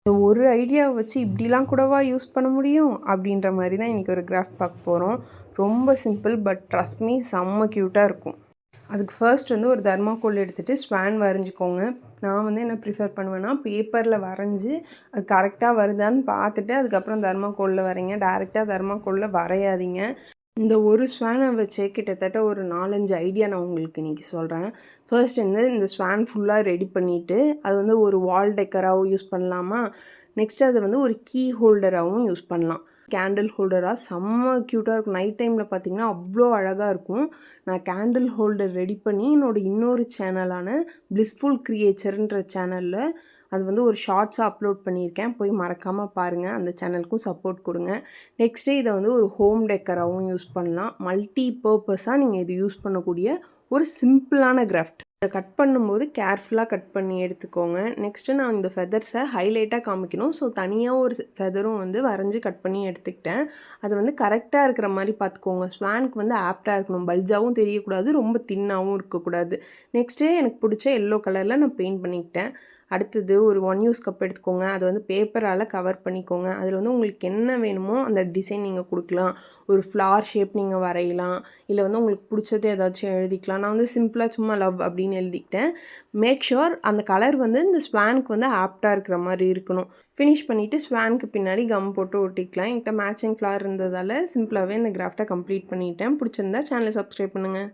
இந்த ஒரு ஐடியாவை வச்சு இப்படிலாம் கூடவா யூஸ் பண்ண முடியும் அப்படின்ற மாதிரி தான் இன்றைக்கி ஒரு கிராஃப்ட் பார்க்க போகிறோம். ரொம்ப சிம்பிள், பட் ட்ரஸ்ட் மீ செம்ம க்யூட்டாக இருக்கும். அதுக்கு ஃபர்ஸ்ட் வந்து ஒரு தர்மாக்கோல் எடுத்துகிட்டு ஸ்வான் வரைஞ்சிக்கோங்க. நான் வந்து என்ன ப்ரிஃபர் பண்ணுவேன்னா, பேப்பரில் வரைஞ்சி அது கரெக்டாக வருதான்னு பார்த்துட்டு அதுக்கப்புறம் தர்மாக்கோலில் வரைங்க. டேரெக்டாக தர்மாக்கோலில் வரையாதீங்க. இந்த ஒரு ஸ்வானை வச்சு கிட்டத்தட்ட ஒரு 4-5 ஐடியா நான் உங்களுக்கு இன்றைக்கி சொல்கிறேன். ஃபர்ஸ்ட் வந்து இந்த ஸ்வான் ஃபுல்லாக ரெடி பண்ணிவிட்டு அது வந்து ஒரு வால் டெக்கராகவும் யூஸ் பண்ணலாமா. நெக்ஸ்ட் அது வந்து ஒரு கீ ஹோல்டராகவும் யூஸ் பண்ணலாம். கேண்டில் ஹோல்டராக செம்ம க்யூட்டாக இருக்கும். நைட் டைமில் பார்த்திங்கன்னா அவ்வளோ அழகாக இருக்கும். நான் கேண்டில் ஹோல்டர் ரெடி பண்ணி என்னோடய இன்னொரு சேனலான பிளிஸ்ஃபுல் கிரியேச்சர்ன்ற சேனலில் அது வந்து ஒரு ஷார்ட்ஸாக அப்லோட் பண்ணியிருக்கேன். போய் மறக்காமல் பாருங்கள். அந்த சேனலுக்கும் சப்போர்ட் கொடுங்க. நெக்ஸ்ட்டு இதை வந்து ஒரு ஹோம் டெக்கராகவும் யூஸ் பண்ணலாம். மல்டி பர்பஸாக நீங்கள் இது யூஸ் பண்ணக்கூடிய ஒரு சிம்பிளான கிராஃப்ட். இதை கட் பண்ணும்போது கேர்ஃபுல்லாக கட் பண்ணி எடுத்துக்கோங்க. நெக்ஸ்ட்டு நான் இந்த ஃபெதர்ஸை ஹைலைட்டாக காமிக்கணும். ஸோ தனியாக ஒரு ஃபெதரும் வந்து வரைஞ்சி கட் பண்ணி எடுத்துக்கிட்டேன். அது வந்து கரெக்டாக இருக்கிற மாதிரி பார்த்துக்கோங்க. ஸ்வானுக்கு வந்து ஆப்டாக இருக்கணும். பல்ஜாகவும் தெரியக்கூடாது, ரொம்ப தின்னாகவும் இருக்கக்கூடாது. நெக்ஸ்ட்டு எனக்கு பிடிச்ச எல்லோ கலரில் நான் பெயிண்ட் பண்ணிக்கிட்டேன். அடுத்தது ஒரு 1 யூஸ் கப் எடுத்துக்கோங்க. அதை வந்து பேப்பரால் கவர் பண்ணிக்கோங்க. அதில் வந்து உங்களுக்கு என்ன வேணுமோ அந்த டிசைன் நீங்கள் கொடுக்கலாம். ஒரு ஃப்ளார் ஷேப் நீங்கள் வரையலாம், இல்லை வந்து உங்களுக்கு பிடிச்சது ஏதாச்சும் எழுதிக்கலாம். நான் வந்து சிம்பிளாக சும்மா லவ் அப்படின்னு எழுதிக்கிட்டேன். மேக் ஷுர் அந்த கலர் வந்து இந்த ஸ்வானுக்கு வந்து ஆப்டாக இருக்கிற மாதிரி இருக்கணும். ஃபினிஷ் பண்ணிவிட்டு ஸ்வானுக்கு பின்னாடி கம் போட்டு ஒட்டிக்கலாம். என்கிட்ட மேட்சிங் ஃப்ளார் இருந்ததால் சிம்பிளாகவே இந்த கிராஃப்டை கம்ப்ளீட் பண்ணிட்டேன். பிடிச்சிருந்தா சேனலை சப்ஸ்கிரைப் பண்ணுங்கள்.